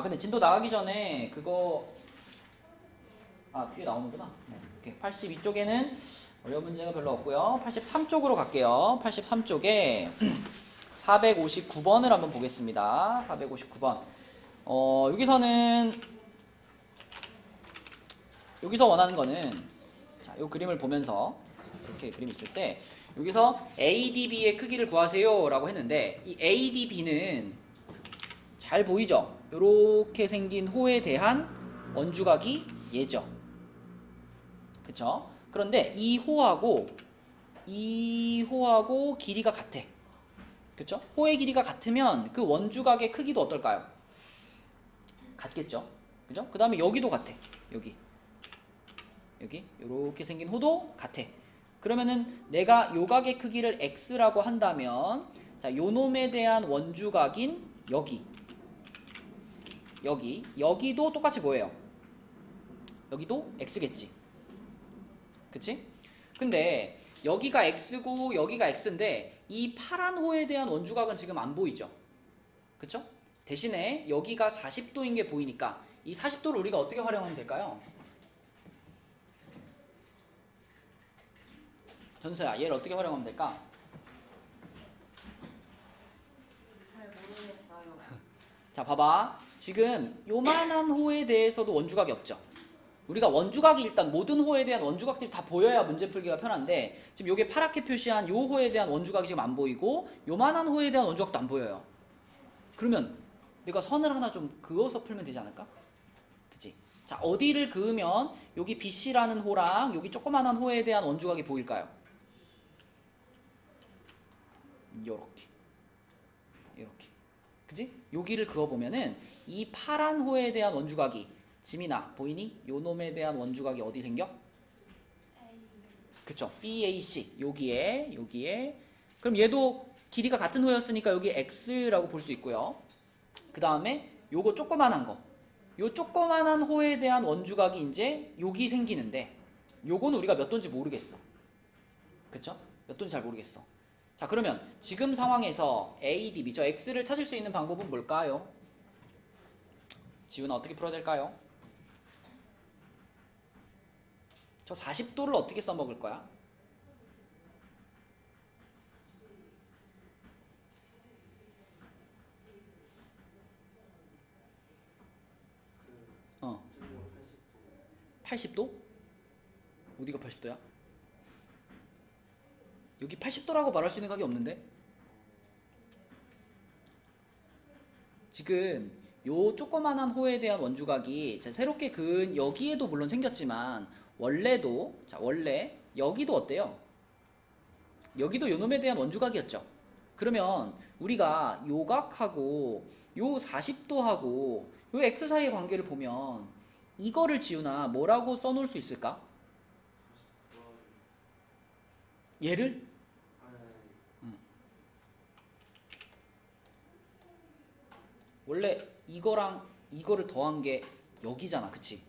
근데 진도 나가기 전에 그거 뒤에 나오는구나. 네, 이렇게 82쪽에는 어려운 문제가 별로 없고요. 83쪽으로 갈게요. 83쪽에 459번을 한번 보겠습니다. 459번. 여기서 원하는 거는, 자, 요 그림을 보면서, 이렇게 그림이 있을 때, 여기서 ADB의 크기를 구하세요 라고 했는데, 이 ADB는 잘 보이죠? 요렇게 생긴 호에 대한 원주각이 얘죠. 그쵸? 그런데 이 호하고 길이가 같아. 그쵸? 호의 길이가 같으면 그 원주각의 크기도 어떨까요? 같겠죠? 그죠? 그 다음에 여기도 같아. 여기 이렇게 생긴 호도 같아. 그러면은 내가 요 각의 크기를 x라고 한다면, 자, 요 놈에 대한 원주각인 여기도 똑같이 뭐예요? 여기도 x겠지. 그치? 근데 여기가 x고 여기가 x인데 이 파란 호에 대한 원주각은 지금 안 보이죠? 그쵸? 대신에 여기가 40도인 게 보이니까 이 40도를 우리가 어떻게 활용하면 될까요? 전서야, 얘를 어떻게 활용하면 될까? 잘 모르겠어요. 자, 봐봐. 지금 요만한 호에 대해서도 원주각이 없죠? 우리가 원주각이 일단 모든 호에 대한 원주각들이 다 보여야 문제 풀기가 편한데, 지금 요게 파랗게 표시한 요 호에 대한 원주각이 지금 안 보이고 요만한 호에 대한 원주각도 안 보여요. 그러면 내가 선을 하나 좀 그어서 풀면 되지 않을까? 그치? 자, 어디를 그으면 여기 BC라는 호랑 여기 조그만한 호에 대한 원주각이 보일까요? 요렇게. 그지? 여기를 그어보면은 이 파란 호에 대한 원주각이, 지민아 보이니? 요 놈에 대한 원주각이 어디 생겨? 그쵸? BAC. 여기에. 그럼 얘도 길이가 같은 호였으니까 여기 X라고 볼 수 있고요. 그 다음에 요거 조그만한 거. 요 조그만한 호에 대한 원주각이 이제 여기 생기는데, 요거는 우리가 몇 도인지 모르겠어. 그쵸? 몇 도인지 잘 모르겠어. 자, 그러면 지금 상황에서 ADB, 저 X를 찾을 수 있는 방법은 뭘까요? 지훈아, 어떻게 풀어야 될까요? 저 40도를 어떻게 써먹을 거야? 어. 80도? 어디가 80도야? 여기 80도라고 말할 수 있는 각이 없는데? 지금 요 조그만한 호에 대한 원주각이 새롭게 그은 여기에도 물론 생겼지만 원래 여기도 어때요? 여기도 요 놈에 대한 원주각이었죠. 그러면 우리가 요 각하고 요 40도하고 요 x 사이의 관계를 보면 이거를 지우나 뭐라고 써놓을 수 있을까? 얘를? 원래 이거랑 이거를 더한 게 여기잖아, 그치?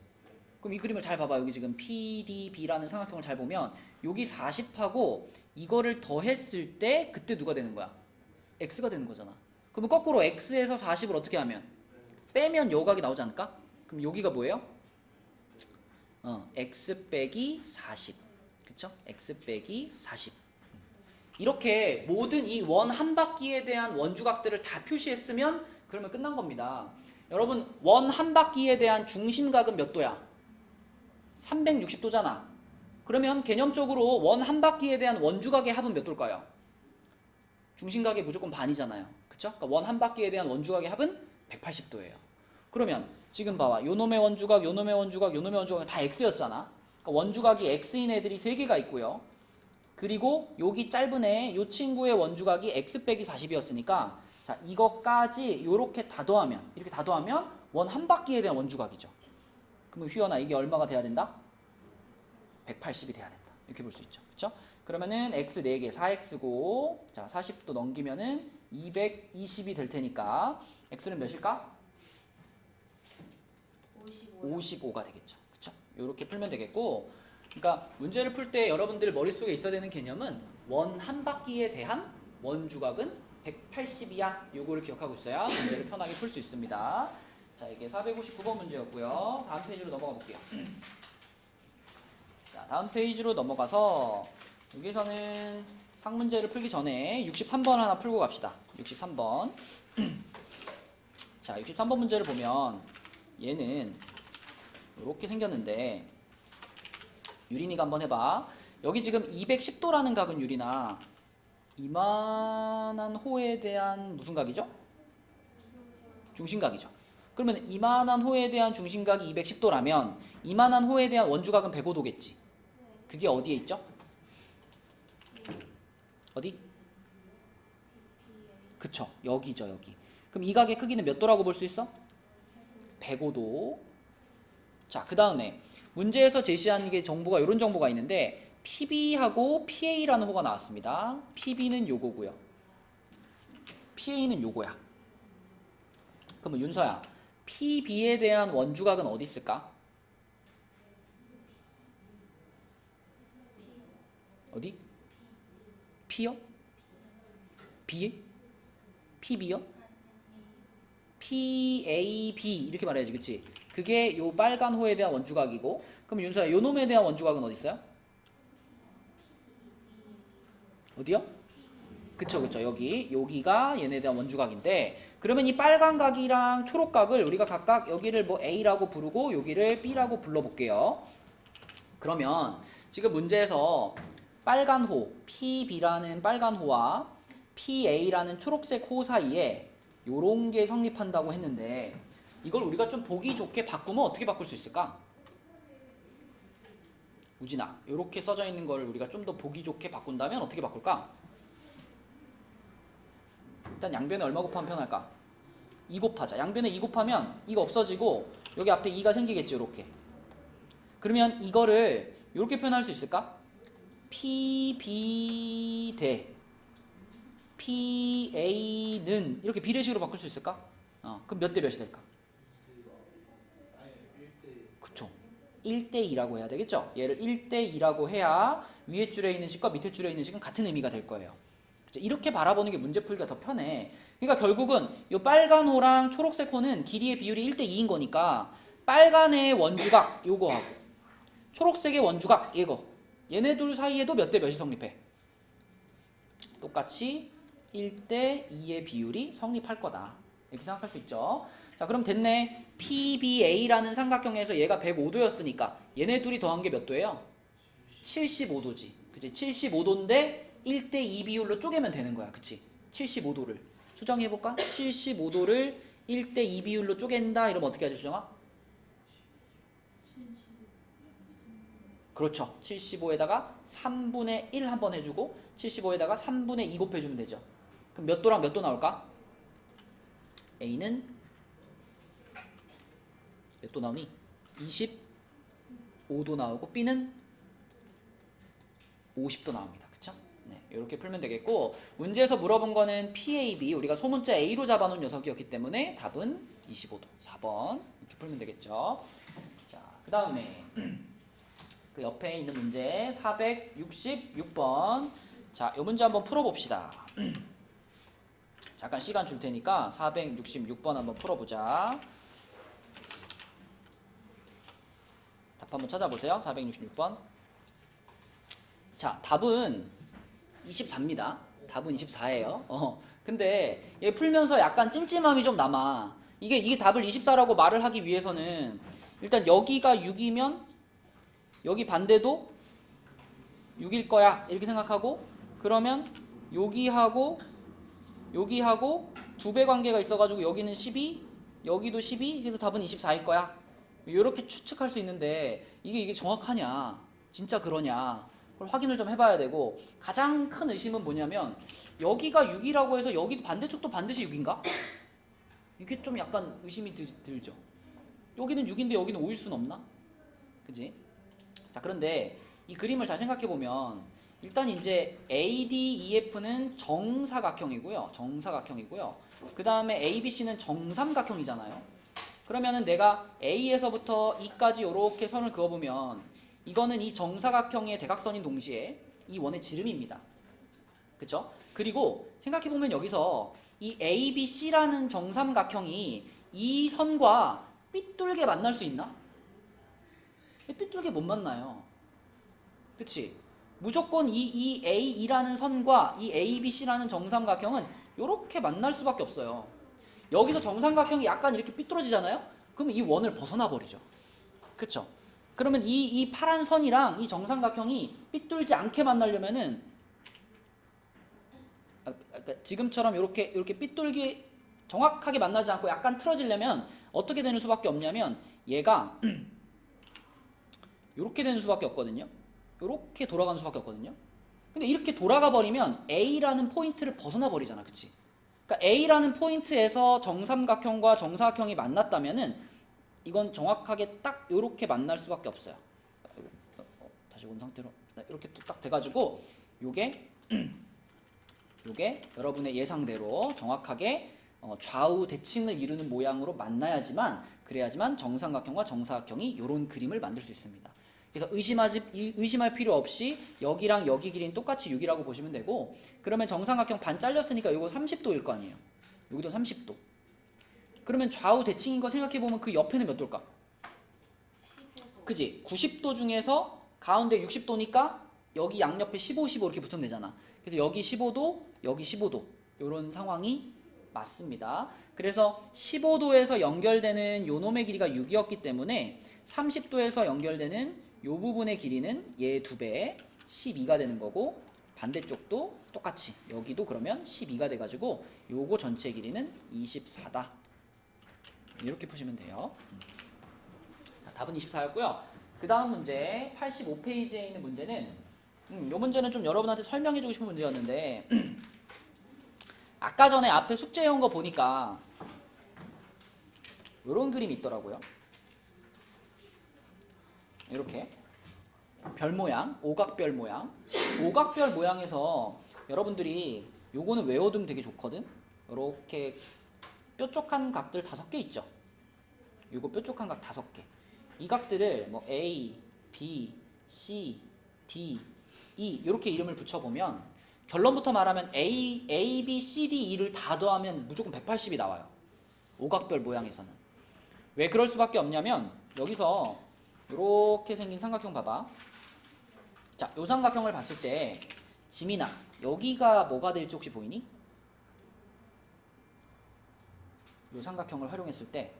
그럼 이 그림을 잘 봐봐. 여기 지금 PDB라는 삼각형을 잘 보면 여기 40하고 이거를 더했을 때 그때 누가 되는 거야? X가 되는 거잖아. 그러면 거꾸로 X에서 40을 어떻게 하면? 빼면 여각이 나오지 않을까? 그럼 여기가 뭐예요? X 빼기 40. 그쵸? X 빼기 40. 이렇게 모든 이 원 한 바퀴에 대한 원주각들을 다 표시했으면 그러면 끝난 겁니다. 여러분, 원 한 바퀴에 대한 중심각은 몇 도야? 360도잖아. 그러면 개념적으로 원 한 바퀴에 대한 원주각의 합은 몇 도일까요? 중심각의 무조건 반이잖아요. 그쵸? 그러니까 원 한 바퀴에 대한 원주각의 합은 180도예요. 그러면 지금 봐봐. 요 놈의 원주각, 요 놈의 원주각, 요 놈의 원주각은 다 X였잖아. 그러니까 원주각이 X인 애들이 3개가 있고요. 그리고 여기 짧은 애, 요 친구의 원주각이 X 빼기 40이었으니까 자, 이것까지 요렇게 다 더하면, 이렇게 다 더하면 원 한 바퀴에 대한 원주각이죠. 그러면 휘연아, 이게 얼마가 돼야 된다? 180이 돼야 된다. 이렇게 볼 수 있죠. 그쵸? 그러면은 x 4개, 4x고, 자, 40도 넘기면은 220이 될 테니까 x는 몇일까? 55가 되겠죠. 그쵸? 요렇게 풀면 되겠고, 그러니까 문제를 풀 때 여러분들 머릿속에 있어야 되는 개념은 원 한 바퀴에 대한 원주각은 180이야. 요거를 기억하고 있어야 문제를 편하게 풀 수 있습니다. 자, 이게 459번 문제였고요. 다음 페이지로 넘어가 볼게요. 자, 다음 페이지로 넘어가서 여기서는 상문제를 풀기 전에 63번 하나 풀고 갑시다. 63번. 자, 63번 문제를 보면 얘는 이렇게 생겼는데 유린이가 한번 해봐. 여기 지금 210도라는 각은 유린아 이만한 호에 대한 무슨 각이죠? 중심각이죠. 그러면 이만한 호에 대한 중심각이 210도라면 이만한 호에 대한 원주각은 105도겠지. 그게 어디에 있죠? 어디? 그쵸. 여기죠, 여기. 그럼 이 각의 크기는 몇 도라고 볼 수 있어? 105도. 자, 그 다음에 문제에서 제시한 게 정보가 이런 정보가 있는데 PB하고 PA라는 호가 나왔습니다. PB는 요거고요. PA는 요거야. 그러면 윤서야, PB에 대한 원주각은 어디 있을까? 어디? P요? B? PB요? PAB 이렇게 말해야지, 그치? 그게 요 빨간 호에 대한 원주각이고, 그럼 윤서야, 요 놈에 대한 원주각은 어디 있어요? 어디요? 그쵸, 그쵸. 여기가 얘네에 대한 원주각인데, 그러면 이 빨간 각이랑 초록 각을 우리가 각각 여기를 뭐 A라고 부르고 여기를 B라고 불러볼게요. 그러면 지금 문제에서 빨간 호, PB라는 빨간 호와 PA라는 초록색 호 사이에 요런 게 성립한다고 했는데, 이걸 우리가 좀 보기 좋게 바꾸면 어떻게 바꿀 수 있을까? 우진아, 요렇게 써져 있는 걸 우리가 좀 더 보기 좋게 바꾼다면 어떻게 바꿀까? 일단 양변에 얼마 곱하면 편할까? 2 곱하자. 양변에 2 곱하면 이거 없어지고 여기 앞에 2가 생기겠지, 요렇게. 그러면 이거를 요렇게 표현할 수 있을까? PB 대 PA는 이렇게 비례식으로 바꿀 수 있을까? 그럼 몇 대 몇이 될까? 그쵸. 1대2라고 해야 되겠죠? 얘를 1대2라고 해야 위에 줄에 있는 식과 밑에 줄에 있는 식은 같은 의미가 될 거예요. 그쵸? 이렇게 바라보는 게 문제 풀기가 더 편해. 그러니까 결국은 이 빨간 호랑 초록색 호는 길이의 비율이 1대2인 거니까 빨간의 원주각 요거하고 초록색의 원주각 이거, 얘네 둘 사이에도 몇 대 몇이 성립해? 똑같이 1대2의 비율이 성립할 거다. 이렇게 생각할 수 있죠. 자, 그럼 됐네. PBA라는 삼각형에서 얘가 105도였으니까 얘네 둘이 더한 게 몇 도예요? 75도지. 그치? 75도인데 1대2 비율로 쪼개면 되는 거야. 그치? 75도를. 수정해볼까? 75도를 1대2 비율로 쪼갠다. 이러면 어떻게 하지, 수정아? 그렇죠. 75에다가 3분의 1 한번 해주고 75에다가 3분의 2 곱해주면 되죠. 그럼 몇 도랑 몇 도 나올까? A는 몇 도 나오니? 25도 나오고 B는 50도 나옵니다. 그쵸? 네, 이렇게 풀면 되겠고, 문제에서 물어본 거는 PAB, 우리가 소문자 A로 잡아놓은 녀석이었기 때문에 답은 25도. 4번 이렇게 풀면 되겠죠. 자, 그 다음에 그 옆에 있는 문제 466번. 자, 이 문제 한번 풀어봅시다. 잠깐 시간 줄 테니까 466번 한번 풀어보자. 답 한번 찾아보세요. 466번. 자, 답은 24입니다. 답은 24예요. 근데 얘 풀면서 약간 찜찜함이 좀 남아. 이게 답을 24라고 말을 하기 위해서는 일단 여기가 6이면 여기 반대도 6일 거야. 이렇게 생각하고, 그러면 여기하고 두 배 관계가 있어가지고 여기는 12, 여기도 12, 그래서 답은 24일 거야. 이렇게 추측할 수 있는데 이게 정확하냐? 진짜 그러냐? 그걸 확인을 좀 해봐야 되고, 가장 큰 의심은 뭐냐면 여기가 6이라고 해서 여기도 반대쪽도 반드시 6인가? 이게 좀 약간 의심이 들죠. 여기는 6인데 여기는 5일 수는 없나? 그지? 자, 그런데 이 그림을 잘 생각해 보면 일단 이제 ADEF는 정사각형이고요. 그 다음에 ABC는 정삼각형이잖아요. 그러면은 내가 A에서부터 E까지 이렇게 선을 그어보면 이거는 이 정사각형의 대각선인 동시에 이 원의 지름입니다. 그쵸? 그리고 생각해보면 여기서 이 ABC라는 정삼각형이 이 선과 삐뚤게 만날 수 있나? 삐뚤게 못 만나요. 그치? 무조건 이 AE라는 선과 이 ABC라는 정삼각형은 이렇게 만날 수밖에 없어요. 여기서 정삼각형이 약간 이렇게 삐뚤어지잖아요? 그러면 이 원을 벗어나 버리죠. 그쵸? 그러면 이 파란 선이랑 이 정삼각형이 삐뚤지 않게 만나려면은 그러니까 지금처럼 이렇게 삐뚤게 정확하게 만나지 않고 약간 틀어지려면 어떻게 되는 수밖에 없냐면 얘가 이렇게 되는 수밖에 없거든요. 이렇게 돌아가는 수밖에 없거든요. 근데 이렇게 돌아가 버리면 A라는 포인트를 벗어나 버리잖아. 그치? 그러니까 A라는 포인트에서 정삼각형과 정사각형이 만났다면은 이건 정확하게 딱 이렇게 만날 수밖에 없어요. 다시 온 상태로 이렇게 또 딱 돼가지고 요게 여러분의 예상대로 정확하게 좌우 대칭을 이루는 모양으로 만나야지만 그래야지만 정삼각형과 정사각형이 이런 그림을 만들 수 있습니다. 그래서 의심할 필요 없이 여기랑 여기 길이는 똑같이 6이라고 보시면 되고 그러면 정삼각형 반 잘렸으니까 이거 30도일 거 아니에요. 여기도 30도. 그러면 좌우 대칭인 거 생각해보면 그 옆에는 몇 도일까? 15도. 그지? 90도 중에서 가운데 60도니까 여기 양옆에 15, 15 이렇게 붙으면 되잖아. 그래서 여기 15도, 여기 15도 이런 상황이 맞습니다. 그래서 15도에서 연결되는 요 놈의 길이가 6이었기 때문에 30도에서 연결되는 요 부분의 길이는 얘 2배 12가 되는 거고 반대쪽도 똑같이 여기도 그러면 12가 돼가지고 요거 전체 길이는 24다. 이렇게 푸시면 돼요. 자, 답은 24였고요. 그 다음 문제 85페이지에 있는 문제는 이 문제는 좀 여러분한테 설명해주고 싶은 문제였는데 아까 전에 앞에 숙제해온 거 보니까 이런 그림이 있더라고요. 이렇게 별 모양, 오각별 모양. 오각별 모양에서 여러분들이 요거는 외워두면 되게 좋거든. 이렇게 뾰족한 각들 5개 있죠. 요거 뾰족한 각 5개. 이 각들을 뭐 A, B, C, D, E 이렇게 이름을 붙여보면 결론부터 말하면 A, B, C, D, E를 다 더하면 무조건 180이 나와요. 오각별 모양에서는. 왜 그럴 수밖에 없냐면 여기서 이렇게 생긴 삼각형 봐봐. 자, 요 삼각형을 봤을 때 지민아, 여기가 뭐가 될지 혹시 보이니? 요 삼각형을 활용했을 때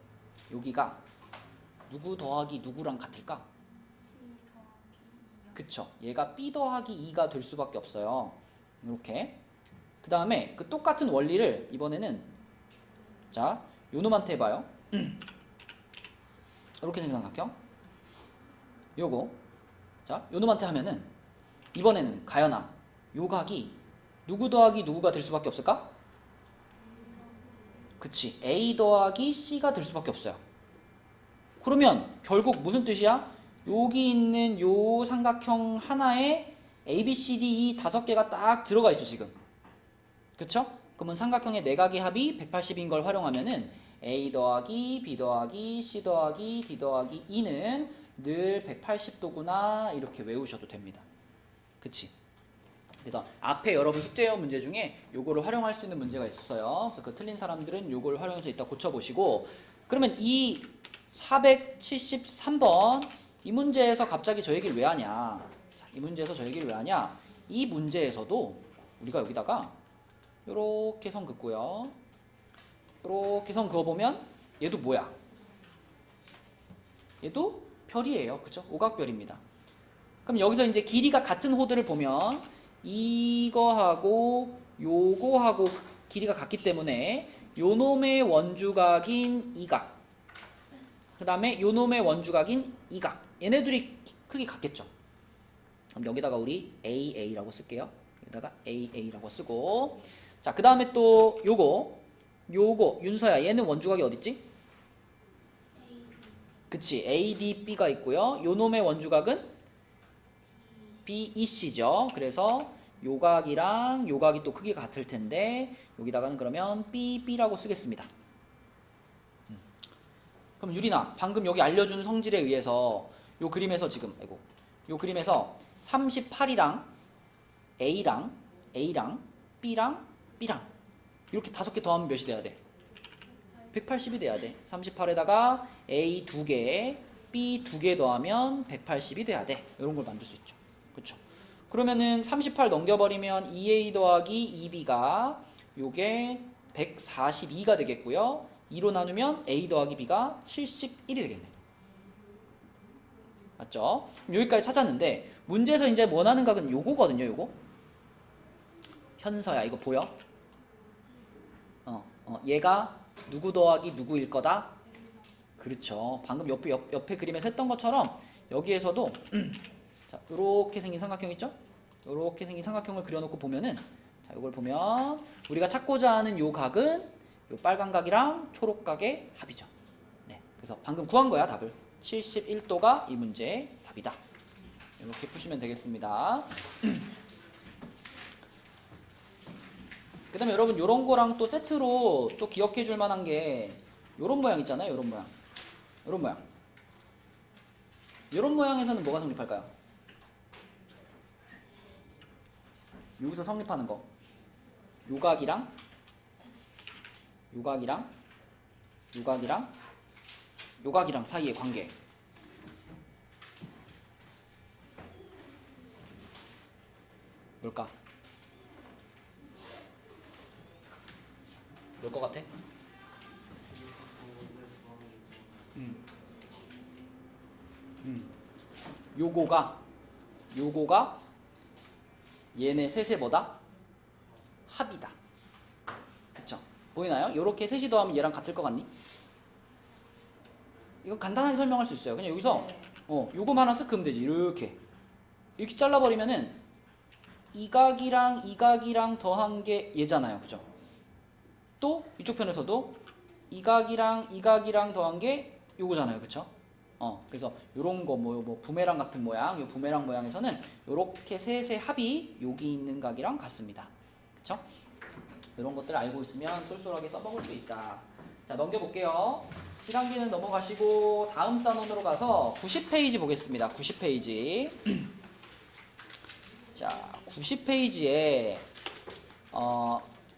여기가 누구 더하기 누구랑 같을까? 그쵸. 얘가 B 더하기 2가 될 수밖에 없어요. 이렇게. 그 다음에 그 똑같은 원리를 이번에는 자, 요 놈한테 해봐요. 이렇게 생긴 삼각형. 요거. 자, 요 놈한테 하면은 이번에는 가연아, 요 각이 누구 더하기 누구가 될 수밖에 없을까? 그치. A 더하기 C가 될 수밖에 없어요. 그러면 결국 무슨 뜻이야? 여기 있는 요 삼각형 하나에 A, B, C, D, E 5개가 딱 들어가 있죠, 지금. 그쵸? 그러면 삼각형의 내각의 합이 180인 걸 활용하면은 A 더하기 B 더하기 C 더하기 D 더하기 E는 늘 180도구나 이렇게 외우셔도 됩니다. 그치? 그래서 앞에 여러분 숙제형 문제 중에 요거를 활용할 수 있는 문제가 있었어요. 그래서 그 틀린 사람들은 요걸 활용해서 이따 고쳐보시고 그러면 이 473번 이 문제에서 갑자기 저 얘기를 왜 하냐? 자, 이 문제에서 저 얘기를 왜 하냐? 이 문제에서도 우리가 여기다가 요렇게 선 긋고요. 요렇게 선 그어보면 얘도 뭐야? 얘도 별이에요. 그쵸? 오각별입니다. 그럼 여기서 이제 길이가 같은 호들을 보면 이거하고 요거하고 길이가 같기 때문에 요놈의 원주각인 이 각 그 다음에 요놈의 원주각인 이 각 얘네들이 크기 같겠죠. 그럼 여기다가 우리 AA라고 쓸게요. 여기다가 AA라고 쓰고 자, 그 다음에 또 요거 윤서야 얘는 원주각이 어딨지? 그치 ADB가 있고요. 요놈의 원주각은 BEC죠. 그래서 요각이랑 요각이 또 크기가 같을 텐데 여기다가는 그러면 BB라고 쓰겠습니다. 그럼 유리나 방금 여기 알려준 성질에 의해서 요 그림에서 지금 요 그림에서 38이랑 A랑 B랑 B랑 이렇게 5개 더하면 몇이 돼야 돼? 180이 돼야 돼. 38에다가 A 2개, B 2개 더하면 180이 돼야 돼. 이런 걸 만들 수 있죠. 그렇죠? 그러면은 38 넘겨버리면 2A 더하기 2B가 요게 142가 되겠고요. 2로 나누면 A 더하기 B가 71이 되겠네. 맞죠? 그럼 여기까지 찾았는데 문제에서 이제 원하는 각은 요거거든요. 요거. 현서야 이거 보여? 얘가 누구 더하기 누구일 거다? 그렇죠. 방금 옆에 그림에서 했던 것처럼 여기에서도 자, 요렇게 생긴 삼각형 있죠? 요렇게 생긴 삼각형을 그려놓고 보면은 자, 요걸 보면 우리가 찾고자 하는 요 각은 요 빨간 각이랑 초록 각의 합이죠. 네. 그래서 방금 구한 거야, 답을. 71도가 이 문제의 답이다. 이렇게 푸시면 되겠습니다. 그 다음에 여러분 요런 거랑 또 세트로 또 기억해 줄 만한 게 요런 모양 있잖아요. 요런 모양. 요런 모양. 요런 모양에서는 뭐가 성립할까요? 여기서 성립하는 거. 요각이랑 요각이랑 요각이랑 요각이랑 사이의 관계. 뭘까? 뭘 것 같아? 요거가 얘네 셋의 뭐다? 합이다. 그쵸? 보이나요? 요렇게 셋이 더하면 얘랑 같을 것 같니? 이거 간단하게 설명할 수 있어요. 그냥 여기서 요거만 하나 쓱 그으면 되지. 이렇게 잘라버리면은 이 각이랑 더한 게 얘잖아요. 그죠? 또 이쪽 편에서도 이 각이랑 더한 게 요거잖아요. 그쵸? 그래서 요런 거 뭐 부메랑 같은 모양, 요 부메랑 모양에서는 요렇게 셋의 합이 여기 있는 각이랑 같습니다. 그쵸? 이런 것들 알고 있으면 쏠쏠하게 써먹을 수 있다. 자, 넘겨볼게요. 시간기는 넘어가시고 다음 단원으로 가서 90페이지 보겠습니다. 90페이지. 자, 90페이지에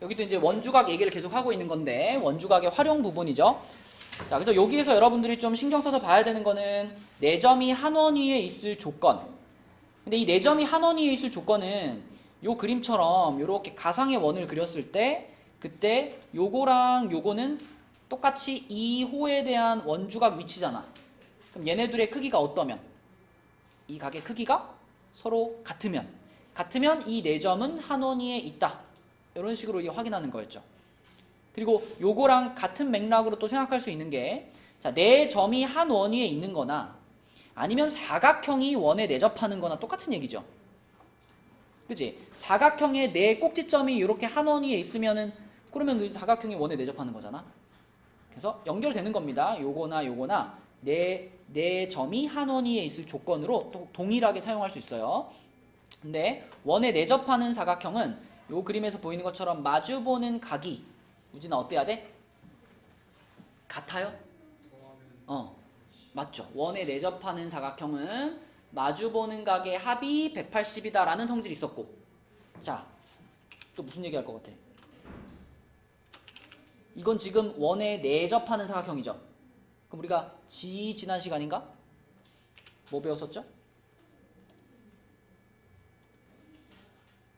여기도 이제 원주각 얘기를 계속 하고 있는 건데 원주각의 활용 부분이죠. 자, 그래서 여기에서 여러분들이 좀 신경 써서 봐야 되는 거는 4점이 한 원 위에 있을 조건. 근데 이 4점이 한 원 위에 있을 조건은 요 그림처럼 요렇게 가상의 원을 그렸을 때 그때 요거랑 요거는 똑같이 이 호에 대한 원주각 위치잖아. 그럼 얘네들의 크기가 어떠면? 이 각의 크기가 서로 같으면 이 4점은 한 원 위에 있다. 이런 식으로 이게 확인하는 거였죠. 그리고 요거랑 같은 맥락으로 또 생각할 수 있는 게 자, 4점이 한 원 위에 있는 거나 아니면 사각형이 원에 내접하는 거나 똑같은 얘기죠. 그치? 사각형의 4 꼭지점이 이렇게 한 원 위에 있으면은 그러면 그 사각형이 원에 내접하는 거잖아. 그래서 연결되는 겁니다. 요거나 네 점이 한 원 위에 있을 조건으로 또 동일하게 사용할 수 있어요. 근데 원에 내접하는 사각형은 요 그림에서 보이는 것처럼 마주보는 각이 우진아 어때야 돼? 같아요? 맞죠. 원에 내접하는 사각형은 마주보는 각의 합이 180이다 라는 성질이 있었고 자, 또 무슨 얘기 할 것 같아? 이건 지금 원에 내접하는 사각형이죠. 그럼 우리가 지난 시간인가? 뭐 배웠었죠?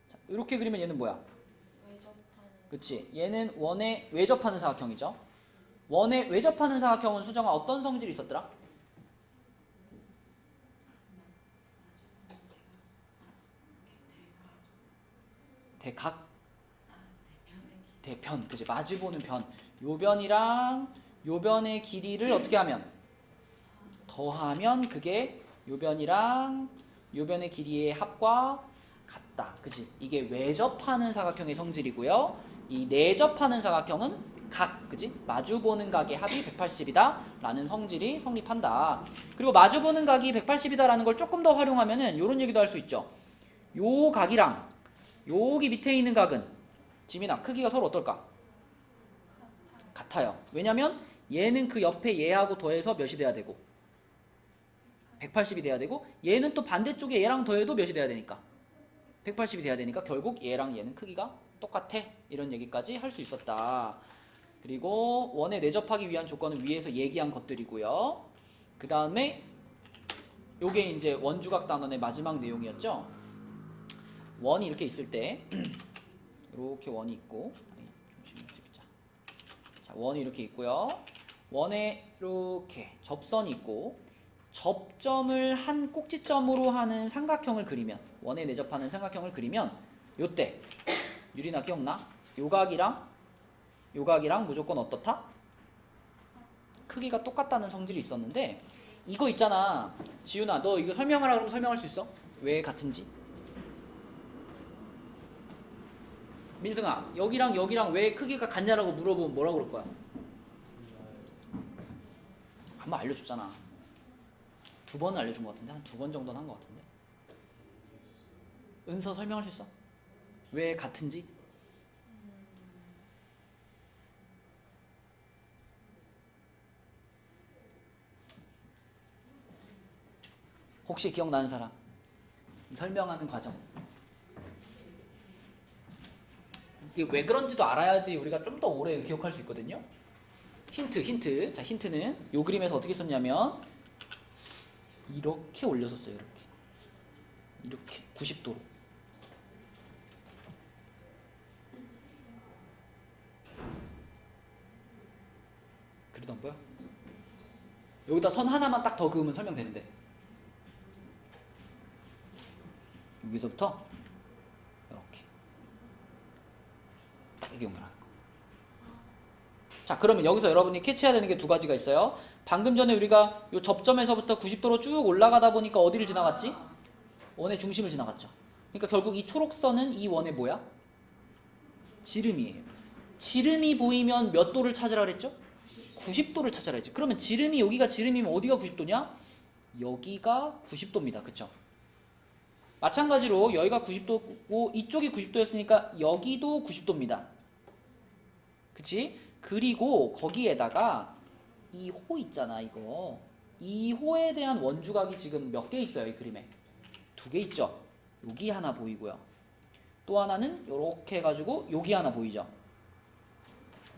자, 이렇게 그리면 얘는 뭐야? 그치? 얘는 원에 외접하는 사각형이죠. 원에 외접하는 사각형은 수정아 어떤 성질이 있었더라? 대각? 대편. 그치? 마주보는 편. 요 변이랑 요 변의 길이를 어떻게 하면? 더하면 그게 요 변이랑 요 변의 길이의 합과 같다. 그치? 이게 외접하는 사각형의 성질이고요. 이 내접하는 사각형은 각, 그치? 마주보는 각의 합이 180이다 라는 성질이 성립한다. 그리고 마주보는 각이 180이다 라는 걸 조금 더 활용하면은 이런 얘기도 할 수 있죠. 요 각이랑 여기 밑에 있는 각은 지민아 크기가 서로 어떨까? 같아요. 왜냐면 얘는 그 옆에 얘하고 더해서 몇이 돼야 되고 180이 돼야 되고 얘는 또 반대쪽에 얘랑 더해도 몇이 돼야 되니까 180이 돼야 되니까 결국 얘랑 얘는 크기가 똑같아. 이런 얘기까지 할 수 있었다. 그리고 원에 내접하기 위한 조건은 위에서 얘기한 것들이고요. 그 다음에 요게 이제 원주각 단원의 마지막 내용이었죠. 원이 이렇게 있을 때 이렇게 원이 있고, 중심을 찍자. 자, 원이 이렇게 있고요. 원에 이렇게 접선이 있고, 접점을 한 꼭지점으로 하는 삼각형을 그리면, 원에 내접하는 삼각형을 그리면, 요때 유리나 기억나? 요각이랑 무조건 어떻다? 크기가 똑같다는 성질이 있었는데, 이거 있잖아. 지훈아, 너 이거 설명하라 그러면 설명할 수 있어? 왜 같은지? 민승아, 여기랑 왜 크기가 같냐라고 물어보면 뭐라고 그럴 거야? 한번 알려줬잖아. 2번은 알려준 것 같은데? 한 2번 정도는 한 것 같은데? 은서 설명할 수 있어? 왜 같은지? 혹시 기억나는 사람? 설명하는 과정. 이게 왜 그런지도 알아야지 우리가 좀 더 오래 기억할 수 있거든요. 힌트. 자, 힌트는 요 그림에서 어떻게 썼냐면 이렇게 올렸었어요. 이렇게 90도로. 그래도 안 보여? 여기다 선 하나만 딱 더 그으면 설명되는데. 여기서부터 이렇게 연결하는 거. 자, 그러면 여기서 여러분이 캐치해야 되는 게 2가지가 있어요. 방금 전에 우리가 이 접점에서부터 90도로 쭉 올라가다 보니까 어디를 지나갔지? 원의 중심을 지나갔죠. 그러니까 결국 이 초록선은 이 원의 뭐야? 지름이에요. 지름이 보이면 몇 도를 찾으라 그랬죠? 90도를 찾으라 했지. 그러면 여기가 지름이면 어디가 90도냐? 여기가 90도입니다. 그쵸? 마찬가지로 여기가 90도고 이쪽이 90도였으니까 여기도 90도입니다. 그치? 그리고 거기에다가 이 호 있잖아, 이거. 이 호에 대한 원주각이 지금 몇 개 있어요, 이 그림에? 2개 있죠? 여기 하나 보이고요. 또 하나는 이렇게 해가지고 여기 하나 보이죠?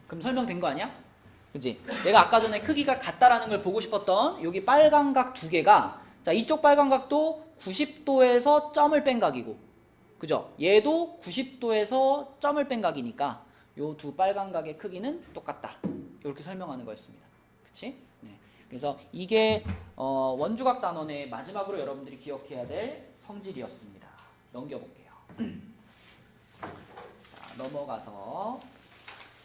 그럼 설명된 거 아니야? 그치? 내가 아까 전에 크기가 같다라는 걸 보고 싶었던 여기 빨간 각 2개가, 자, 이쪽 빨간 각도 90도에서 점을 뺀 각이고, 그죠? 얘도 90도에서 점을 뺀 각이니까 요 2 빨간 각의 크기는 똑같다. 이렇게 설명하는 거였습니다. 그치? 네. 그래서 이게 원주각 단원의 마지막으로 여러분들이 기억해야 될 성질이었습니다. 넘겨볼게요. 자, 넘어가서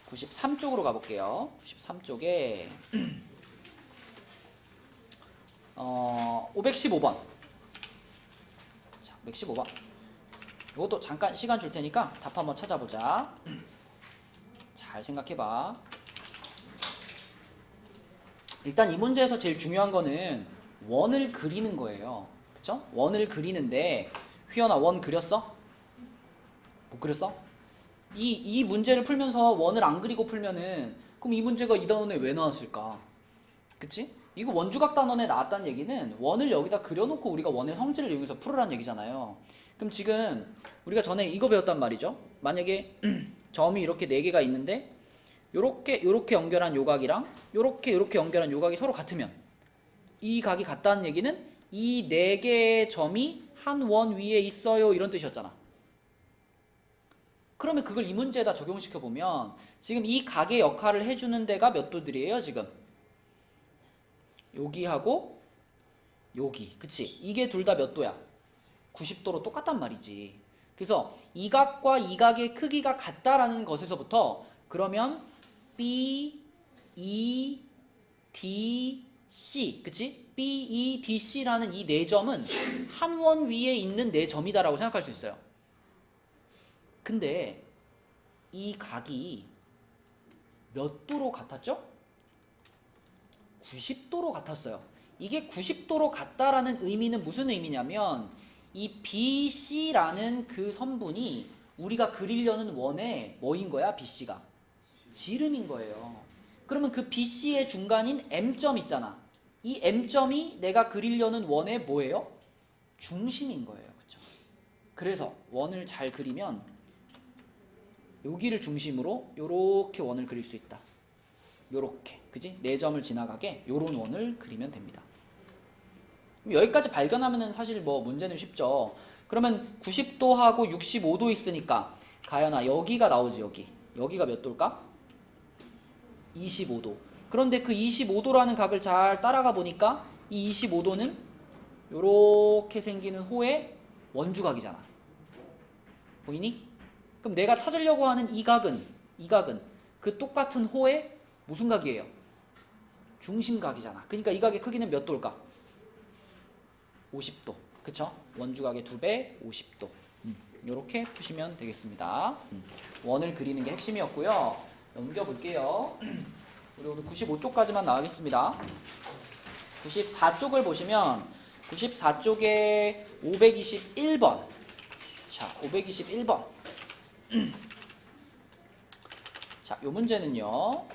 93쪽으로 가볼게요. 93쪽에 515번. 자, 515번. 이것도 잠깐 시간 줄 테니까 답 한번 찾아보자. 잘 생각해봐. 일단 이 문제에서 제일 중요한 거는 원을 그리는 거예요. 그쵸? 원을 그리는데, 휘연아, 원 그렸어? 못 그렸어? 이 문제를 풀면서 원을 안 그리고 풀면은, 그럼 이 문제가 이 단원에 왜 나왔을까? 그치? 이거 원주각 단원에 나왔다는 얘기는 원을 여기다 그려놓고 우리가 원의 성질을 이용해서 풀으라는 얘기잖아요. 그럼 지금 우리가 전에 이거 배웠단 말이죠. 만약에 점이 이렇게 4개가 있는데 요렇게 연결한 요각이랑 요렇게 연결한 요각이 서로 같으면 이 각이 같다는 얘기는 이 4개의 점이 한 원 위에 있어요, 이런 뜻이었잖아. 그러면 그걸 이 문제에다 적용시켜 보면 지금 이 각의 역할을 해주는 데가 몇 도들이에요, 지금? 여기하고 여기. 그치? 이게 둘 다 몇 도야? 90도로 똑같단 말이지. 그래서 이 각과 이 각의 크기가 같다라는 것에서부터 그러면 B, E, D, C, 그치? B, E, D, C라는 이 4점은 한 원 위에 있는 4점이다라고 생각할 수 있어요. 근데 이 각이 몇 도로 같았죠? 90도로 같았어요. 이게 90도로 같다라는 의미는 무슨 의미냐면 이 BC라는 그 선분이 우리가 그리려는 원의 뭐인 거야? BC가 지름인 거예요. 그러면 그 BC의 중간인 M점 있잖아. 이 M점이 내가 그리려는 원의 뭐예요? 중심인 거예요. 그렇죠? 그래서 원을 잘 그리면 여기를 중심으로 이렇게 원을 그릴 수 있다. 요렇게 그지? 4점을 지나가게 요런 원을 그리면 됩니다. 여기까지 발견하면은 사실 뭐 문제는 쉽죠. 그러면 90도하고 65도 있으니까 가연아 여기가 나오지. 여기가 몇 도일까? 25도. 그런데 그 25도라는 각을 잘 따라가 보니까 이 25도는 요렇게 생기는 호의 원주각이잖아. 보이니? 그럼 내가 찾으려고 하는 이 각은 그 똑같은 호의 무슨 각이에요? 중심각이잖아. 그러니까 이 각의 크기는 몇 도일까? 50도. 그쵸? 원주각의 2배 50도. 이렇게 푸시면 되겠습니다. 원을 그리는 게 핵심이었고요. 넘겨볼게요. 우리 오늘 95쪽까지만 나가겠습니다. 94쪽을 보시면 94쪽에 521번. 자, 521번. 자, 요 문제는요.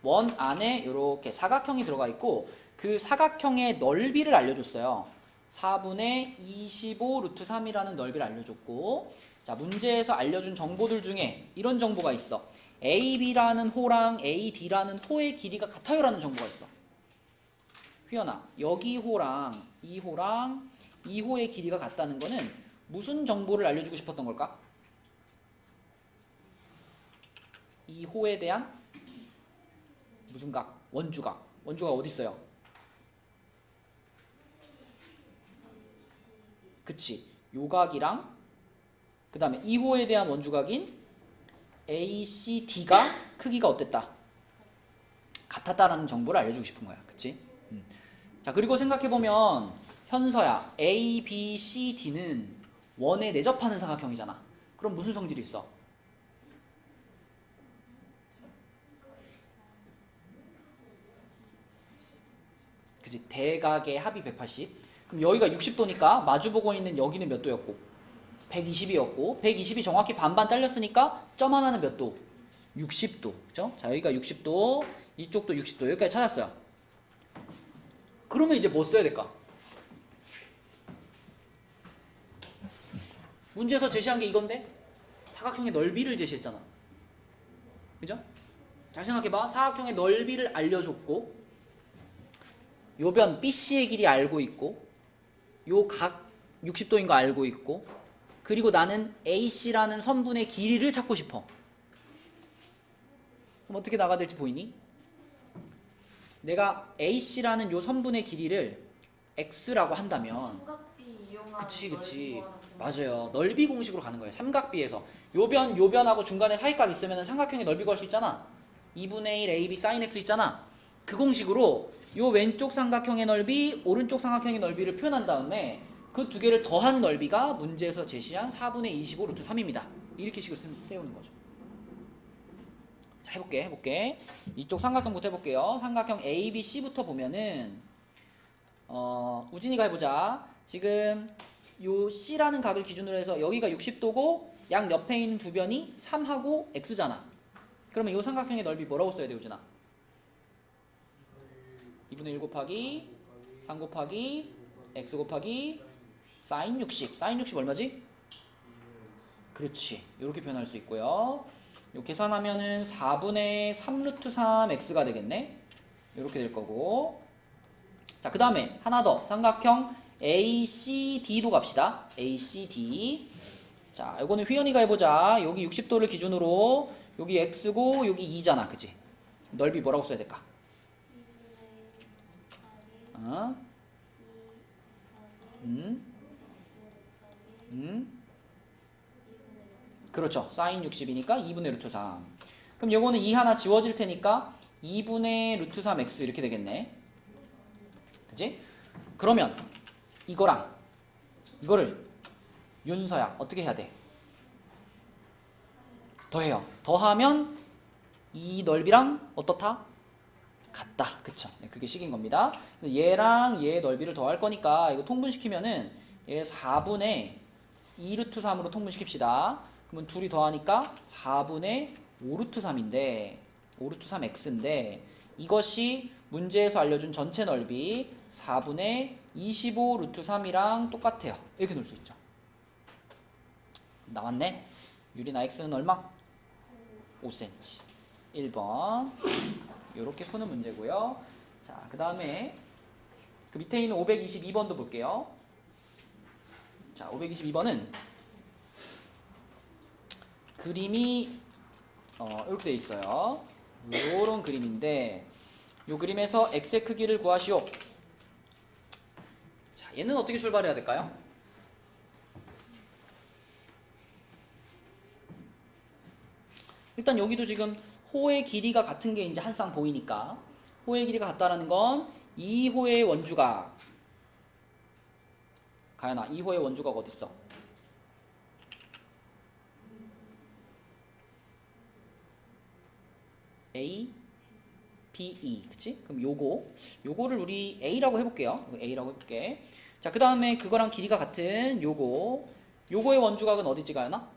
원 안에 이렇게 사각형이 들어가 있고 그 사각형의 넓이를 알려줬어요. 4분의 25 루트 3이라는 넓이를 알려줬고, 자, 문제에서 알려준 정보들 중에 이런 정보가 있어. AB라는 호랑 AD라는 호의 길이가 같아요라는 정보가 있어. 휘연아, 여기 호랑 이 호의 길이가 같다는 거는 무슨 정보를 알려주고 싶었던 걸까? 이 호에 대한 무슨 각? 원주각. 원주각 어디 있어요? 그치. 요 각이랑 그 다음에 2호에 대한 원주각인 ACD가 크기가 어땠다? 같았다라는 정보를 알려주고 싶은 거야. 그치? 자, 그리고 생각해보면 현서야, A, B, C, D는 원에 내접하는 사각형이잖아. 그럼 무슨 성질이 있어? 그치? 대각의 합이 180. 그럼 여기가 60도니까 마주보고 있는 여기는 몇 도였고? 120이었고 120이 정확히 반반 잘렸으니까 점 하나는 몇 도? 60도. 그죠? 자, 여기가 60도, 이쪽도 60도. 여기까지 찾았어요. 그러면 이제 뭐 써야 될까? 문제에서 제시한 게 이건데 사각형의 넓이를 제시했잖아. 그죠? 잘 생각해봐. 사각형의 넓이를 알려줬고 요 변 BC의 길이 알고 있고 요 각 60도인 거 알고 있고 그리고 나는 AC라는 선분의 길이를 찾고 싶어. 그럼 어떻게 나가야 될지 보이니? 내가 AC라는 요 선분의 길이를 X라고 한다면 삼각비 이용한 그치 넓이 구하는 공식. 맞아요. 넓이 공식으로 가는 거예요. 삼각비에서 요변하고 중간에 사이각 있으면 삼각형의 넓이 구할 수 있잖아. 2분의 1 AB sin X 있잖아. 그 공식으로 요 왼쪽 삼각형의 넓이, 오른쪽 삼각형의 넓이를 표현한 다음에 그 두 개를 더한 넓이가 문제에서 제시한 4분의 25 루트 3입니다. 이렇게 식을 세우는 거죠. 자, 해볼게. 이쪽 삼각형부터 해볼게요. 삼각형 ABC부터 보면은 우진이가 해보자. 지금 요 C라는 각을 기준으로 해서 여기가 60도고 양 옆에 있는 두 변이 3하고 X잖아. 그러면 요 삼각형의 넓이 뭐라고 써야 돼, 우진아? 2분의 1 곱하기 3 곱하기 X 곱하기 sin 60. sin 60 얼마지? 그렇지. 이렇게 표현할 수 있고요. 요 계산하면은 4분의 3 루트 3 X가 되겠네. 이렇게 될 거고. 자, 그 다음에 하나 더. 삼각형 ACD도 갑시다. ACD. 자, 이거는 휘연이가 해보자. 여기 60도를 기준으로 여기 X고 여기 2잖아. 그치? 넓이 뭐라고 써야 될까? 그렇죠. sin 60이니까 2분의 루트 3. 그럼 요거는 2 하나 지워질 테니까 2분의 루트 3x 이렇게 되겠네. 그치? 그러면 이거랑 이거를 윤서야 어떻게 해야 돼? 더해요. 더하면 이 넓이랑 어떻다? 같다. 그쵸? 네, 그게 식인 겁니다. 얘랑 얘의 넓이를 더할 거니까 이거 통분시키면은 얘 4분의 2 루트 3으로 통분시킵시다. 그러면 둘이 더하니까 4분의 5 루트 3인데 5 루트 3x인데 이것이 문제에서 알려준 전체 넓이 4분의 25 루트 3이랑 똑같아요. 이렇게 놓을 수 있죠. 나왔네. 유리나 x는 얼마? 5cm. 1번. 이렇게 푸는 문제고요. 자, 그 다음에 그 밑에 있는 522번도 볼게요. 자, 522번은 그림이 이렇게 돼 있어요. 요런 그림인데 요 그림에서 x의 크기를 구하시오. 자, 얘는 어떻게 출발해야 될까요? 일단 여기도 지금 호의 길이가 같은 게 이제 한 쌍 보이니까 호의 길이가 같다라는 건 이 호의 원주각, 가연아, 이 호의 원주각 어디 있어? A, B, E, 그치? 그럼 요거를 우리 A라고 해볼게요. A라고 해볼게. 자, 그 다음에 그거랑 길이가 같은 요거의 원주각은 어디지, 가연아?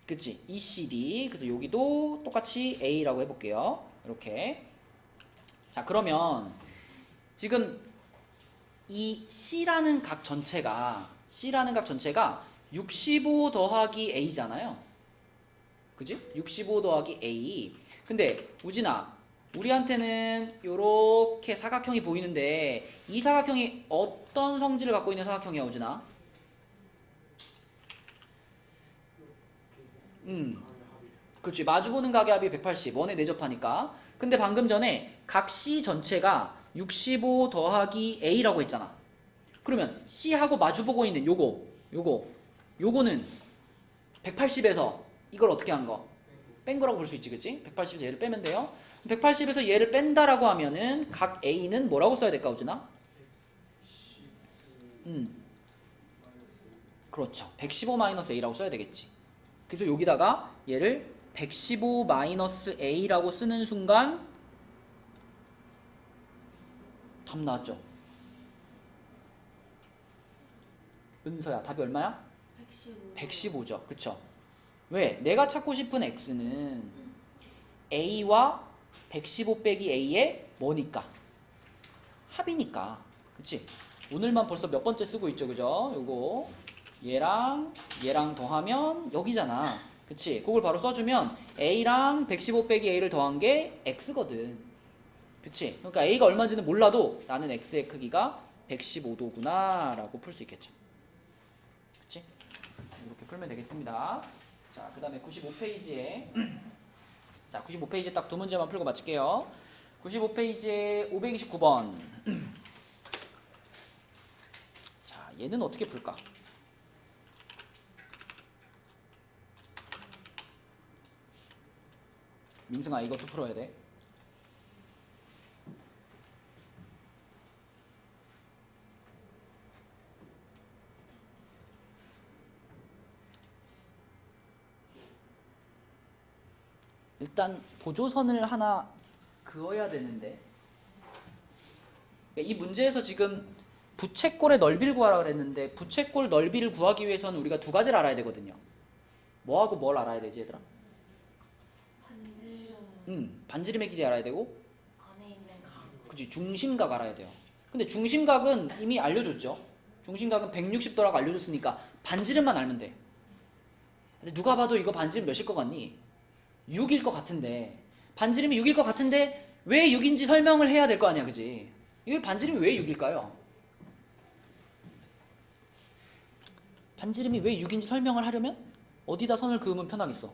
그치? ECD. 그래서 여기도 똑같이 A라고 해볼게요. 이렇게. 자, 그러면 지금 이 C라는 각 전체가 65 더하기 A잖아요. 그지? 65 더하기 A. 근데 우진아, 우리한테는 이렇게 사각형이 보이는데 이 사각형이 어떤 성질을 갖고 있는 사각형이야, 우진아? 그렇지. 마주보는 각의 합이 180, 원에 내접하니까. 근데 방금 전에 각 C 전체가 65 더하기 A라고 했잖아. 그러면 C하고 마주보고 있는 요거는 180에서 이걸 어떻게 한 거? 뺀 거라고 볼 수 있지, 그치? 180에서 얘를 빼면 돼요. 180에서 얘를 뺀다라고 하면은 각 A는 뭐라고 써야 될까, 우진아? 그렇죠. 115-A라고 써야 되겠지. 그래서 여기다가 얘를 115-A라고 쓰는 순간 답 나왔죠? 은서야, 답이 얼마야? 115. 115죠. 그쵸? 왜? 내가 찾고 싶은 x는 a와 115 빼기 a의 뭐니까? 합이니까. 그치? 오늘만 벌써 몇 번째 쓰고 있죠, 그죠? 요거 얘랑 더하면 여기잖아. 그치? 그걸 바로 써주면 a랑 115 빼기 a를 더한 게 x거든. 그치? 그러니까 a가 얼마인지는 몰라도 나는 x의 크기가 115도구나 라고 풀 수 있겠죠. 그치? 이렇게 풀면 되겠습니다. 자, 그 다음에 95페이지에 자, 95페이지에 딱 두 문제만 풀고 마칠게요. 95페이지에 529번. 자, 얘는 어떻게 풀까? 민승아, 이것도 풀어야 돼. 일단 보조선을 하나 그어야 되는데, 이 문제에서 지금 부채꼴의 넓이를 구하라 그랬는데 부채꼴 넓이를 구하기 위해서는 우리가 두 가지를 알아야 되거든요. 뭐하고 뭘 알아야 되지, 얘들아? 반지름의 길이 알아야 되고, 안에 있는 각. 그치, 중심각 알아야 돼요. 근데 중심각은 이미 알려줬죠. 중심각은 160도라고 알려줬으니까 반지름만 알면 돼. 근데 누가 봐도 이거 반지름 몇일 것 같니? 6일 것 같은데, 반지름이 6일 것 같은데 왜 6인지 설명을 해야 될 거 아니야, 그지? 이게 반지름이 왜 6일까요? 반지름이 왜 6인지 설명을 하려면 어디다 선을 그으면 편하겠어?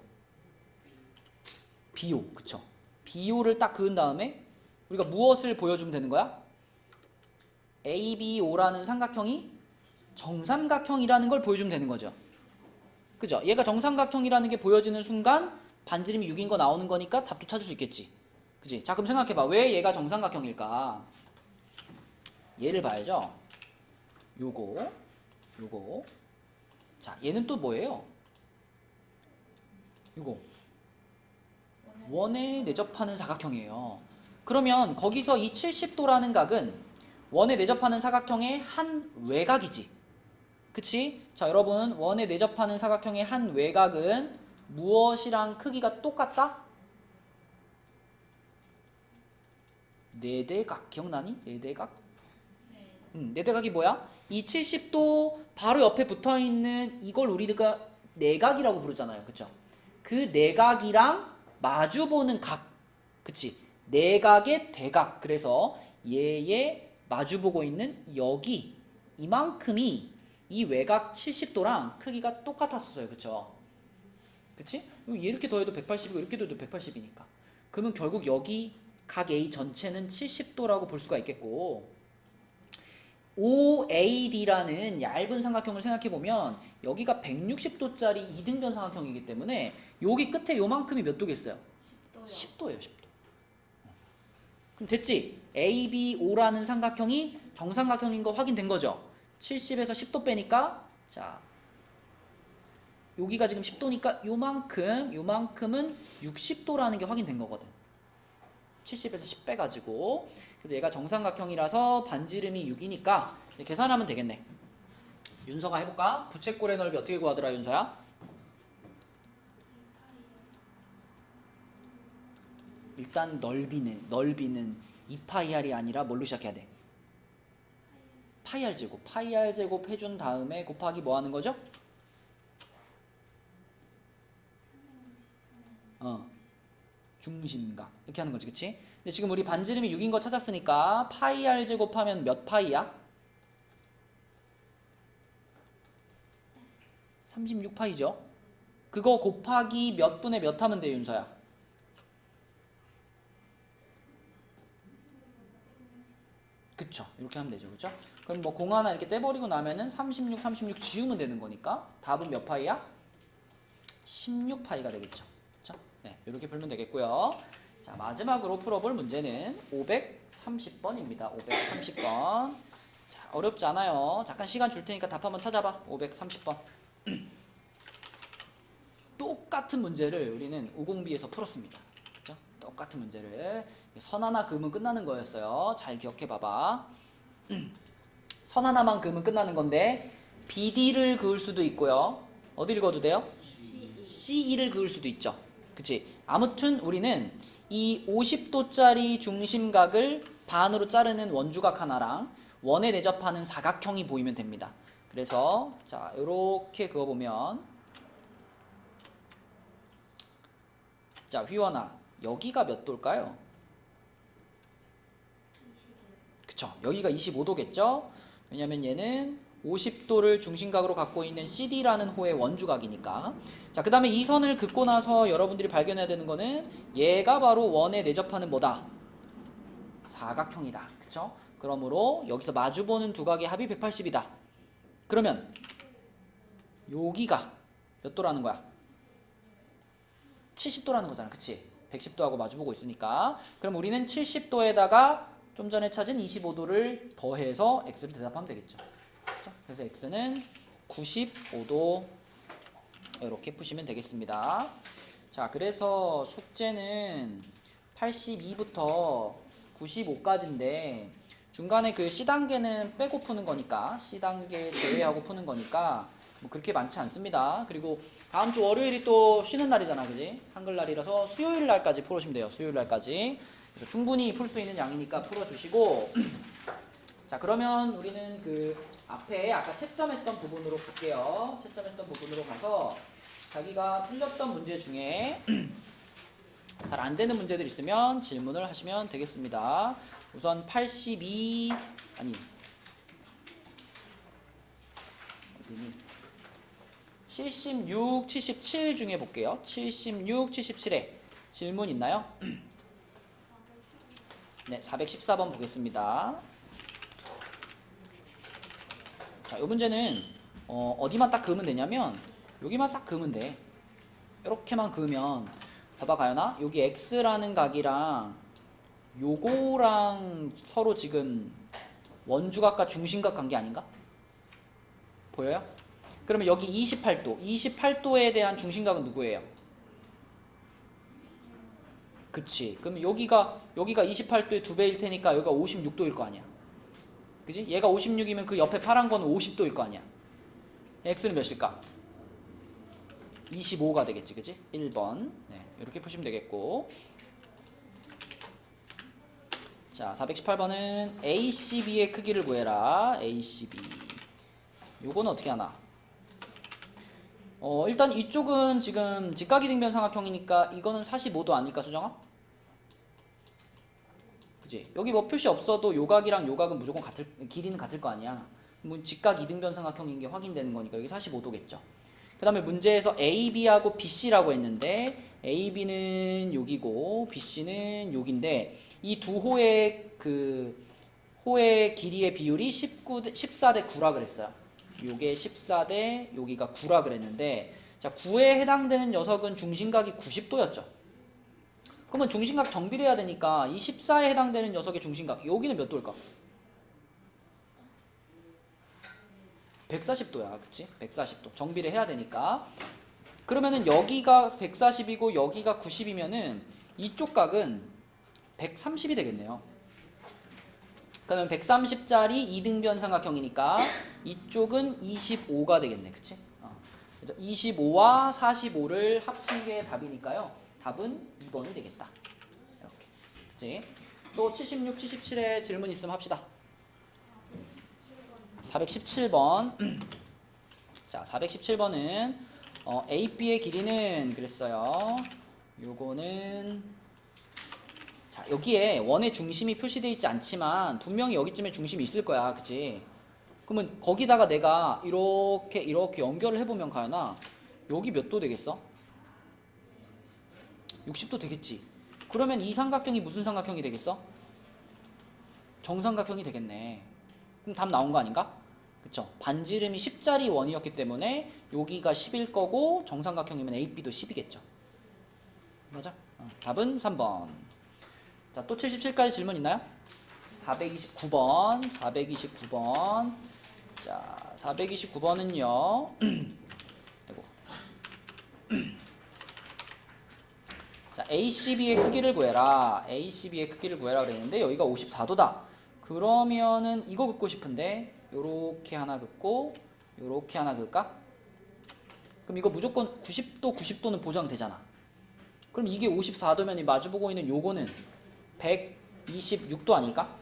BO, 그쵸? BO를 딱 그은 다음에 우리가 무엇을 보여주면 되는 거야? ABO라는 삼각형이 정삼각형이라는 걸 보여주면 되는 거죠. 그죠? 얘가 정삼각형이라는 게 보여지는 순간 반지름이 6인 거 나오는 거니까 답도 찾을 수 있겠지. 그치? 자, 그럼 생각해봐. 왜 얘가 정삼각형일까? 얘를 봐야죠. 요거. 자, 얘는 또 뭐예요? 요거. 원에 내접하는 사각형이에요. 그러면 거기서 이 70도라는 각은 원에 내접하는 사각형의 한 외곽이지. 그치? 자, 여러분, 원에 내접하는 사각형의 한 외곽은 무엇이랑 크기가 똑같다? 네대각 기억나니? 네대각? 네대각이 뭐야? 이 70도 바로 옆에 붙어있는 이걸 우리가 내각이라고 부르잖아요. 그쵸? 그 내각이랑 마주보는 각. 그치? 내각의 대각. 그래서 얘의 마주보고 있는 여기 이만큼이 이 외곽 70도랑 크기가 똑같았었어요. 그쵸? 그치? 이렇게 더해도 180이고 이렇게 더해도 180이니까. 그러면 결국 여기 각 A 전체는 70도라고 볼 수가 있겠고, OAD라는 얇은 삼각형을 생각해보면 여기가 160도짜리 이등변 삼각형이기 때문에 여기 끝에 요만큼이 몇 도겠어요? 10도요. 10도예요. 10도. 그럼 됐지? ABO라는 삼각형이 정삼각형인 거 확인된 거죠? 70에서 10도 빼니까, 자, 여기가 지금 10도니까 요만큼은 60도라는 게 확인된 거거든. 70에서 10 빼가지고. 그래서 얘가 정삼각형이라서 반지름이 6이니까 계산하면 되겠네. 윤서가 해볼까? 부채꼴의 넓이 어떻게 구하더라, 윤서야? 일단 넓이는 2파이r이 아니라 뭘로 시작해야 돼? 파이r 제곱. 파이r 제곱 해준 다음에 곱하기 뭐 하는 거죠? 중심각. 이렇게 하는 거지, 그치? 근데 지금 우리 반지름이 6인 거 찾았으니까 파이r 제곱하면 몇 파이야? 36파이죠? 그거 곱하기 몇 분의 몇 하면 돼, 윤서야? 그쵸? 이렇게 하면 되죠, 그쵸? 그럼 뭐 공 하나 이렇게 떼버리고 나면은 36 지우면 되는 거니까 답은 몇 파이야? 16파이가 되겠죠. 그쵸? 네, 이렇게 풀면 되겠고요. 자, 마지막으로 풀어볼 문제는 530번입니다. 530번. 자, 어렵지 않아요. 잠깐 시간 줄 테니까 답 한번 찾아봐. 530번. 똑같은 문제를 우리는 5공비에서 풀었습니다. 그쵸? 똑같은 문제를. 선 하나 그으면 끝나는 거였어요. 잘 기억해 봐봐. 선 하나만 그으면 끝나는 건데 BD를 그을 수도 있고요. 어디를 그어도 돼요? CE를 그을 수도 있죠. 그치? 아무튼 우리는 이 50도짜리 중심각을 반으로 자르는 원주각 하나랑 원에 내접하는 사각형이 보이면 됩니다. 그래서 자, 요렇게 그어보면, 자, 휘원아, 여기가 몇 도일까요? 그쵸? 여기가 25도겠죠? 왜냐면 얘는 50도를 중심각으로 갖고 있는 CD라는 호의 원주각이니까. 자, 그 다음에 이 선을 긋고 나서 여러분들이 발견해야 되는 거는 얘가 바로 원에 내접하는 뭐다? 사각형이다. 그쵸? 그러므로 여기서 마주보는 두 각의 합이 180이다. 그러면 여기가 몇 도라는 거야? 70도라는 거잖아. 그치? 110도하고 마주보고 있으니까. 그럼 우리는 70도에다가 좀 전에 찾은 25도를 더해서 x를 대답하면 되겠죠. 그렇죠? 그래서 x는 95도 이렇게 푸시면 되겠습니다. 자, 그래서 숙제는 82부터 95까지인데 중간에 그 C단계는 빼고 푸는 거니까, C단계 제외하고 푸는 거니까 뭐 그렇게 많지 않습니다. 그리고 다음 주 월요일이 또 쉬는 날이잖아, 그지? 한글날이라서 수요일 날까지 풀으시면 돼요. 수요일 날까지. 그래서 충분히 풀 수 있는 양이니까 풀어주시고. 자, 그러면 우리는 그 앞에 아까 채점했던 부분으로 갈게요. 채점했던 부분으로 가서 자기가 풀렸던 문제 중에 잘 안 되는 문제들 있으면 질문을 하시면 되겠습니다. 우선 82 아니 어디니? 76, 77 중에 볼게요. 76, 77에 질문 있나요? 네, 414번 보겠습니다. 자, 이 문제는 어디만 딱 그으면 되냐면 여기만 싹 그으면 돼. 이렇게만 그으면 봐봐, 가연아. 여기 X라는 각이랑 요거랑 서로 지금 원주각과 중심각 관계 아닌가? 보여요? 그러면 여기 28도. 28도에 대한 중심각은 누구예요? 그치. 그럼 여기가 28도의 2배일 테니까 여기가 56도일 거 아니야. 그지? 얘가 56이면 그 옆에 파란 거는 50도일 거 아니야. x는 몇일까? 25가 되겠지. 그지? 1번. 네, 이렇게 푸시면 되겠고. 자, 418번은 ACB의 크기를 구해라. ACB. 요거는 어떻게 하나? 일단 이쪽은 지금 직각이등변 삼각형이니까 이거는 45도 아닐까 수정아? 그지? 여기 뭐 표시 없어도 요각이랑 요각은 무조건 길이는 같을 거 아니야. 뭐 직각 이등변 삼각형인 게 확인되는 거니까 여기 45도겠죠. 그 다음에 문제에서 AB하고 BC라고 했는데 AB는 여기고 BC는 여기인데 이 두 호의 호의 길이의 비율이 14대 9라 그랬어요. 요게 14대 여기가 9라 그랬는데 자 9에 해당되는 녀석은 중심각이 90도였죠. 그러면 중심각 정비를 해야 되니까 이 14에 해당되는 녀석의 중심각 여기는 몇 도일까? 140도야. 그치? 140도. 정비를 해야 되니까. 그러면은 여기가 140이고 여기가 90이면은 이쪽 각은 130이 되겠네요. 그러면 130짜리 이등변 삼각형이니까 이쪽은 25가 되겠네. 그치? 그래서 25와 45를 합친 게 답이니까요. 답은 2번이 되겠다. 이렇게. 그치? 또 76, 77에 질문 있으면 합시다. 417번. 자, 417번은 AB의 길이는 그랬어요. 요거는 자, 여기에 원의 중심이 표시되어 있지 않지만 분명히 여기쯤에 중심이 있을 거야. 그치? 그러면 거기다가 내가 이렇게 연결을 해보면 가연아 여기 몇 도 되겠어? 60도 되겠지? 그러면 이 삼각형이 무슨 삼각형이 되겠어? 정삼각형이 되겠네. 그럼 답 나온 거 아닌가? 그쵸? 반지름이 10짜리 원이었기 때문에 여기가 10일 거고 정삼각형이면 AB도 10이겠죠. 맞아? 답은 3번. 자, 또 77까지 질문 있나요? 429번. 429번. 자, 429번은요. 아이고. 자, ACB의 크기를 구해라. ACB의 크기를 구해라 그랬는데 여기가 54도다. 그러면은 이거 긋고 싶은데 요렇게 하나 긋고 요렇게 하나 긋을까? 그럼 이거 무조건 90도 90도는 보장되잖아. 그럼 이게 54도면 이 마주보고 있는 요거는 126도 아닐까?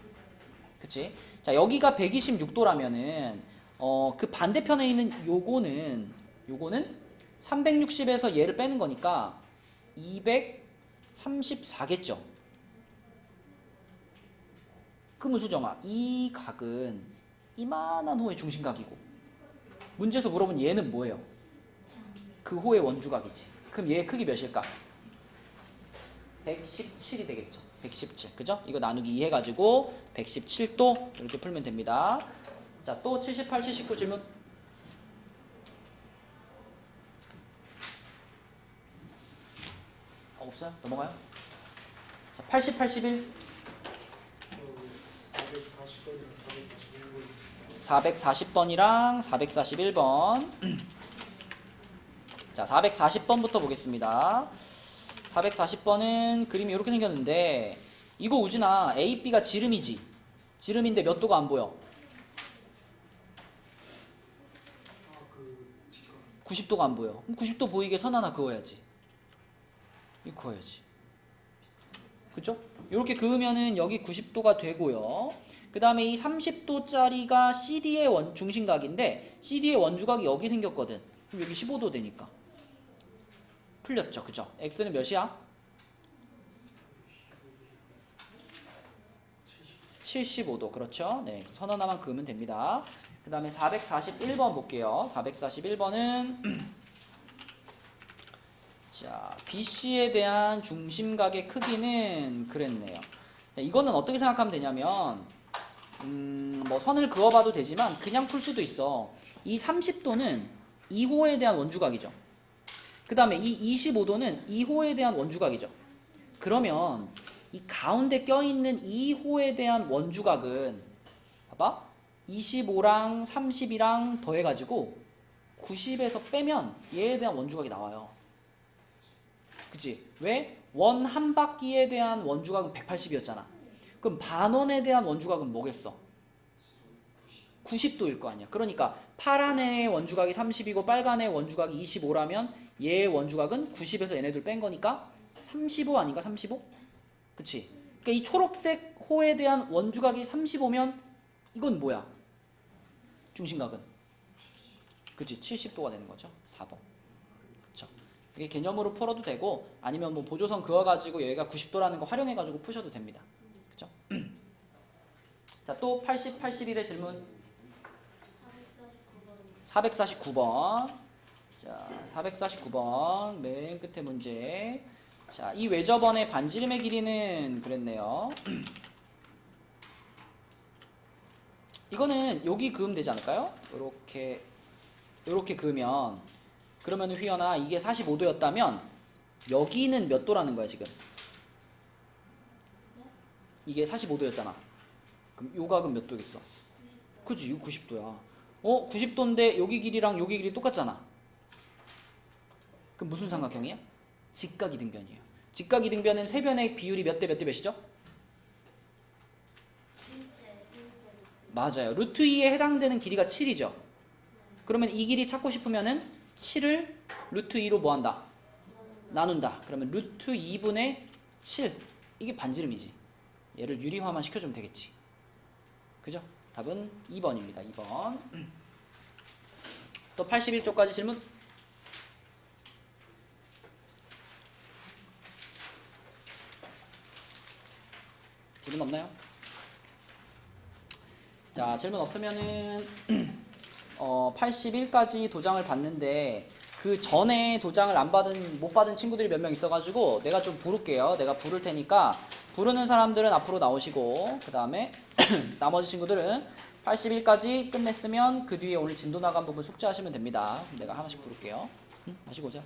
그치? 자, 여기가 126도라면은 그 반대편에 있는 요거는 360에서 얘를 빼는 거니까 234겠죠. 그러면 수정아, 이 각은 이만한 호의 중심각이고 문제에서 물어본 얘는 뭐예요? 그 호의 원주각이지. 그럼 얘의 크기 몇일까? 117이 되겠죠. 117. 그죠? 이거 나누기 2 해가지고 117도 이렇게 풀면 됩니다. 자, 또 78, 79 질문. 없어요? 넘어가요. 자, 80, 81. 440번이랑 441번. 자, 440번부터 보겠습니다. 440번은 그림이 이렇게 생겼는데 이거 우진아 A, B가 지름이지. 지름인데 몇 도가 안 보여? 90도가 안 보여. 그럼 90도 보이게 선 하나 그어야지. 이거 그어야지. 그죠? 이렇게 그으면은 여기 90도가 되고요. 그 다음에 이 30도짜리가 CD의 중심각인데 CD의 원주각이 여기 생겼거든. 그럼 여기 15도 되니까. 풀렸죠. 그죠? X는 몇이야? 75도. 그렇죠? 네. 선 하나만 그으면 됩니다. 그 다음에 441번 볼게요. 441번은 자, BC에 대한 중심각의 크기는 그랬네요. 자, 이거는 어떻게 생각하면 되냐면 뭐 선을 그어봐도 되지만 그냥 풀 수도 있어. 이 30도는 2호에 대한 원주각이죠. 그 다음에 이 25도는 2호에 대한 원주각이죠. 그러면 이 가운데 껴있는 2호에 대한 원주각은 봐봐 25랑 30이랑 더해가지고 90에서 빼면 얘에 대한 원주각이 나와요. 그치? 왜? 원 한 바퀴에 대한 원주각은 180이었잖아. 그럼 반원에 대한 원주각은 뭐겠어? 90도일 거 아니야. 그러니까 파란의 원주각이 30이고 빨간의 원주각이 25라면 얘의 원주각은 90에서 얘네들 뺀 거니까 35 아닌가? 35? 그치? 그러니까 이 초록색 호에 대한 원주각이 35면 이건 뭐야? 중심각은? 그치? 70도가 되는 거죠. 4번. 이게 개념으로 풀어도 되고 아니면 뭐 보조선 그어가지고 얘가 90도라는 거 활용해가지고 푸셔도 됩니다. 그쵸? 자, 또 80, 81의 질문 449번. 자, 449번 맨 끝에 문제. 자, 이 외접원의 반지름의 길이는 그랬네요. 이거는 여기 그으면 되지 않을까요? 요렇게 그으면 그러면 휘연아 이게 45도였다면 여기는 몇 도라는 거야 지금? 이게 45도였잖아. 그럼 요 각은 몇 도겠어? 그지? 이거 90도야. 90도인데 여기 길이랑 여기 길이 똑같잖아. 그럼 무슨 삼각형이야? 직각이등변이에요. 직각이등변은 세 변의 비율이 몇 대 몇 대 몇이죠? 맞아요. 루트 2에 해당되는 길이가 7이죠. 그러면 이 길이 찾고 싶으면은 7을 루트 2로 뭐 한다? 나눈다. 그러면 루트 2분의 7. 이게 반지름이지. 얘를 유리화만 시켜주면 되겠지. 그죠? 답은 2번입니다. 2번. 또 81쪽까지 질문. 질문 없나요? 자, 질문 없으면은 81까지 도장을 받는데 그 전에 도장을 못 받은 친구들이 몇 명 있어가지고 내가 좀 부를게요. 내가 부를 테니까 부르는 사람들은 앞으로 나오시고 그 다음에 나머지 친구들은 81까지 끝냈으면 그 뒤에 오늘 진도 나간 부분 숙제하시면 됩니다. 내가 하나씩 부를게요. 마시고 오자.